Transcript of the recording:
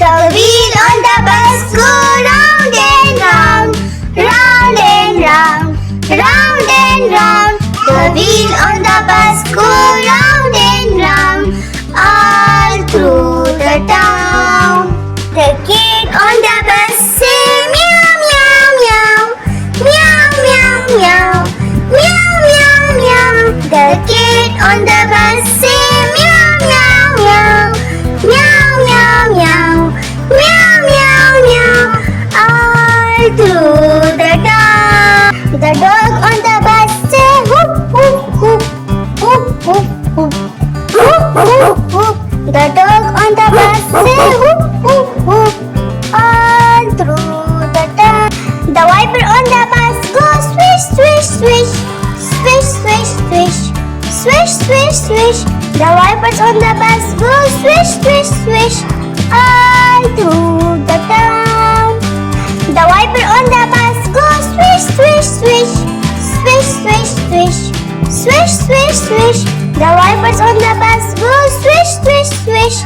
The wheel on the bus go round and round, round and round, round and round. The wheel on the bus go round and round, all through the town. The kid on the bus say meow meow meow, meow meow meow, meow meow meow. The kid on the bus say meow meow meow, meow meow meow, meow meow meow, all through the town. The dog on the bus say whoop whoop whoop, whoop whoop whoop, whoop whoop whoop. The dog on the bus say whoop whoop whoop, all through the town. The wiper on the bus goes swish swish swish, swish swish swish, swish swish swish. The wipers on the bus go swish swish swish, all through the town. The wiper on the bus goes swish swish swish, swish swish swish, swish swish swish. The wipers on the bus go swish swish swish,